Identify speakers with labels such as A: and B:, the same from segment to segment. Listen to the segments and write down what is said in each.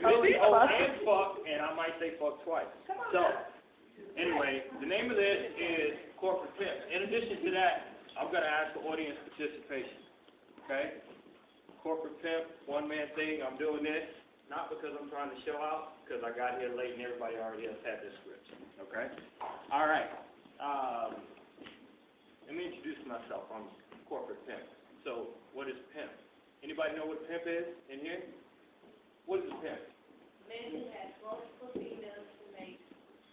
A: Really? Oh, and fuck, and I might say fuck twice. So, anyway, the name of this is Corporate Pimp. In addition to that, I'm going to ask for audience participation. Okay? Corporate Pimp, one-man thing. I'm doing this not because I'm trying to show out, because I got here late and everybody already has had their scripts. Okay? All right. Let me introduce myself. I'm Corporate Pimp. So, what is pimp? Anybody know what pimp is in here? What is a pimp?
B: Men who have multiple females to make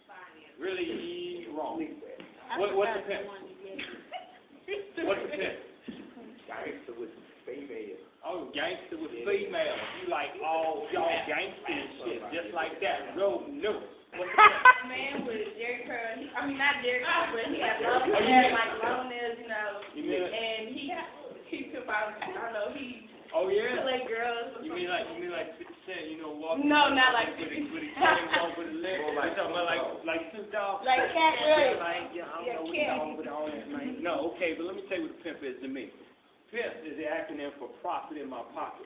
B: finance.
A: Really wrong. What's a pimp? What's a pimp?
C: Gangster with female.
A: Oh, gangster with female. You like all y'all gangster and shit, just like that. No. What's a pimp?
B: A man with Jerry curl. I mean, not Jerry curl, but he has long hair, like long nails, you know. And he took out, I don't know, he.
A: Oh yeah.
B: Like girls.
A: You mean like 50 Cent, you know, walking?
B: No, not like
A: 50 Cent. With his chains over the leg. Like talking about like Snoop Dogg.
B: Like Cat Williams.
A: Like I don't know what the dog with all that man. No, okay, but let me tell you what a pimp is to me. Pimp is the acronym for profit in my pocket.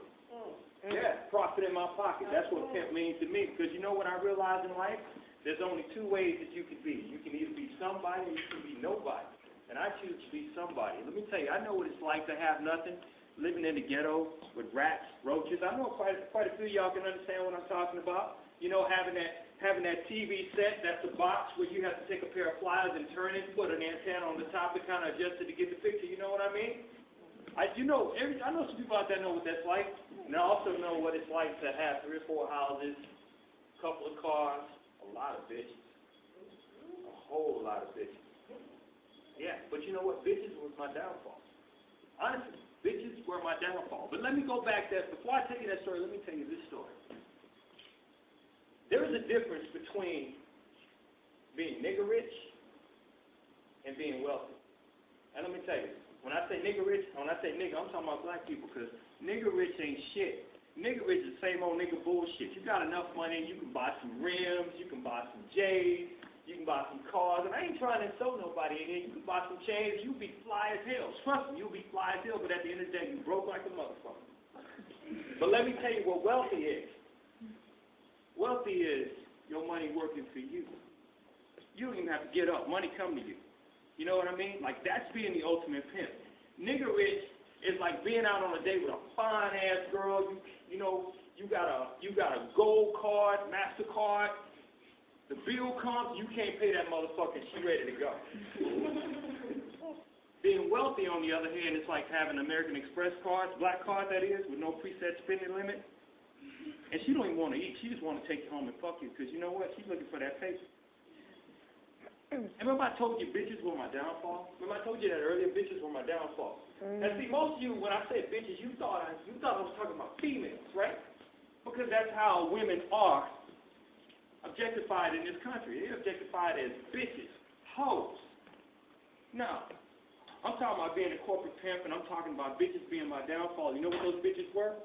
A: Yeah, profit in my pocket. That's what pimp means to me. Because you know what I realize in life? There's only two ways that you can be. You can either be somebody or you can be nobody. And I choose to be somebody. Let me tell you, I know what it's like to have nothing. Living in the ghetto with rats, roaches. I know quite a few of y'all can understand what I'm talking about. You know, having that TV set, that's a box where you have to take a pair of pliers and turn it, put an antenna on the top to kind of adjust it to get the picture. You know what I mean? I know some people out there know what that's like, and I also know what it's like to have 3 or 4 houses, a couple of cars, a lot of bitches, a whole lot of bitches. Yeah, but you know what? Bitches was my downfall. Honestly. Bitches were my downfall. But let me go back there. Before I tell you that story, let me tell you this story. There is a difference between being nigger rich and being wealthy. And let me tell you, when I say nigger rich, when I say nigger, I'm talking about black people, because nigger rich ain't shit. Nigger rich is the same old nigger bullshit. You got enough money, you can buy some rims, you can buy some J's, you can buy some cars, and I ain't trying to insult nobody in here. You can buy some chains, you'll be fly as hell. Trust me, you'll be fly as hell, but at the end of the day, you broke like a motherfucker. But let me tell you what wealthy is. Wealthy is your money working for you. You don't even have to get up. Money come to you. You know what I mean? Like, that's being the ultimate pimp. Nigger rich is like being out on a date with a fine-ass girl. You know, you got a gold card, MasterCard. The bill comes, you can't pay that motherfucker, she ready to go. Being wealthy, on the other hand, is like having American Express cards, black card that is, with no preset spending limit. And she don't even want to eat. She just want to take you home and fuck you, because you know what? She's looking for that paper. And remember I told you bitches were my downfall? Remember I told you that earlier? Bitches were my downfall. And see, most of you, when I said bitches, you thought I was talking about females, right? Because that's how women are objectified in this country. They're objectified as bitches, hoes. No. I'm talking about being a corporate pimp, and I'm talking about bitches being my downfall. You know what those bitches were?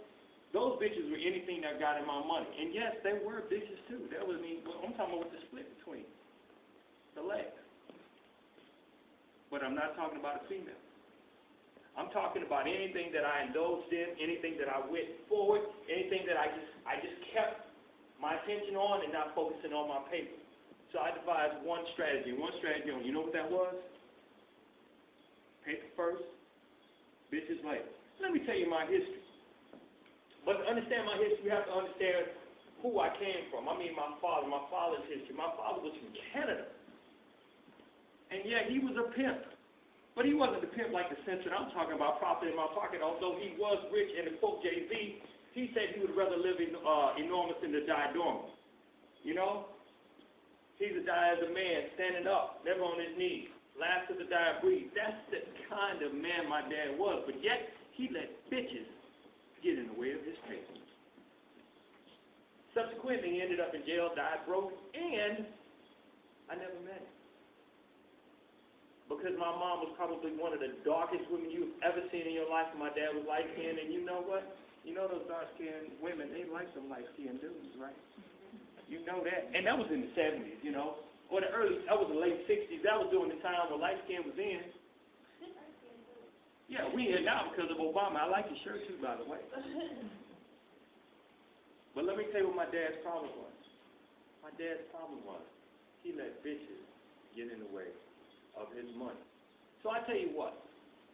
A: Those bitches were anything that got in my money. And yes, they were bitches too. That was I'm talking about what the split between the legs. But I'm not talking about a female. I'm talking about anything that I indulged in, anything that I went forward, anything that I just kept my attention on and not focusing on my paper. So I devised one strategy on. You know what that was? Paper first, bitches later. Let me tell you my history. But to understand my history, you have to understand who I came from. I mean my father's history. My father was from Canada. And yeah, he was a pimp. But he wasn't the pimp like the sense that I'm talking about, profit in my pocket, although he was rich, and to quote Jay-Z, he said he would rather live enormous than to die dormant. You know? He's a die as a man, standing up, never on his knees. Last to the die breathe. That's the kind of man my dad was. But yet, he let bitches get in the way of his paper. Subsequently, he ended up in jail, died broke, and I never met him. Because my mom was probably one of the darkest women you've ever seen in your life, and my dad was light-skinned, and you know what? You know those dark-skinned women, they like some light-skinned dudes, right? You know that. And that was in the 70s, you know. Or that was the late 60s. That was during the time when light skin was in. Yeah, we in now because of Obama. I like your shirt too, by the way. But let me tell you what my dad's problem was. My dad's problem was he let bitches get in the way of his money. So I tell you what,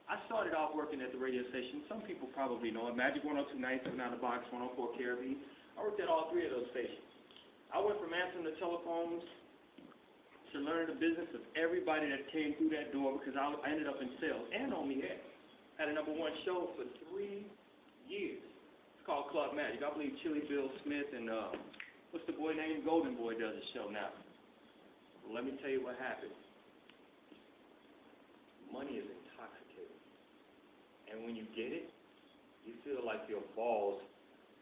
A: I started off working at the radio station. Some people probably know it. Magic 102, 97 out of the box, 104 KRB. I worked at all three of those stations. I went from answering the telephones to learning the business of everybody that came through that door because I ended up in sales and on the air. Had a #1 show for 3 years. It's called Club Magic. I believe Chili Bill Smith and what's the boy named? Golden Boy does a show now. Well, let me tell you what happened. Money is intoxicating. And when you get it, you feel like your balls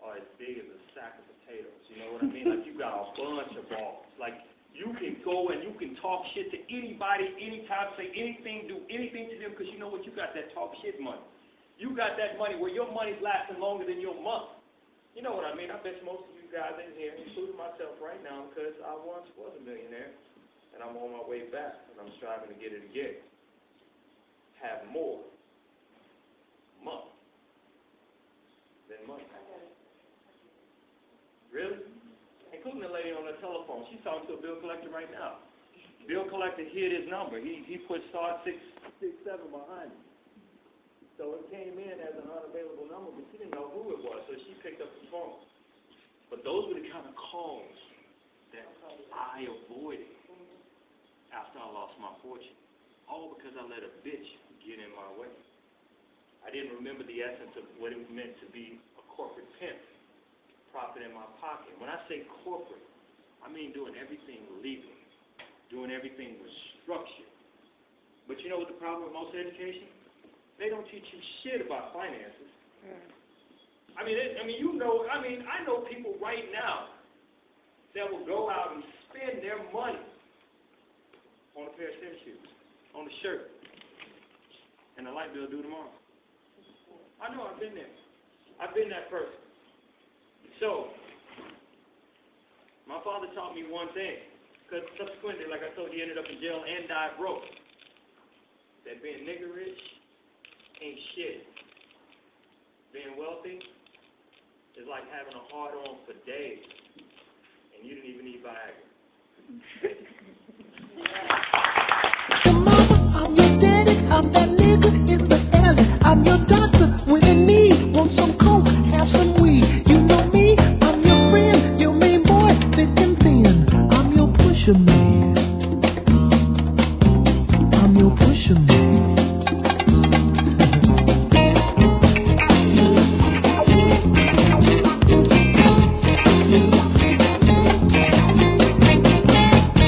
A: are as big as a sack of potatoes. You know what I mean? Like you got a bunch of balls. Like you can go and you can talk shit to anybody, anytime, say anything, do anything to them because you know what? You got that talk shit money. You got that money where your money's lasting longer than your month. You know what I mean? I bet most of you guys in here, including myself right now, because I once was a millionaire and I'm on my way back and I'm striving to get it again. Have more month than money. Really? Including the lady on the telephone. She's talking to a bill collector right now. Bill collector hid his number. He put star 667 behind it. So it came in as an unavailable number, but she didn't know who it was, so she picked up the phone. But those were the kind of calls that I avoided after I lost my fortune. All because I let a bitch get in my way. I didn't remember the essence of what it meant to be a corporate pimp. Profit in my pocket. When I say corporate, I mean doing everything legal, doing everything with structure. But you know what the problem with most education? They don't teach you shit about finances. I know people right now that will go out and spend their money on a pair of tennis shoes, on a shirt, and the light bill due tomorrow. I know, I've been there. I've been that person. So, my father taught me one thing, because subsequently, like I told you, he ended up in jail and died broke. That being nigger rich ain't shit. Being wealthy is like having a hard on for days.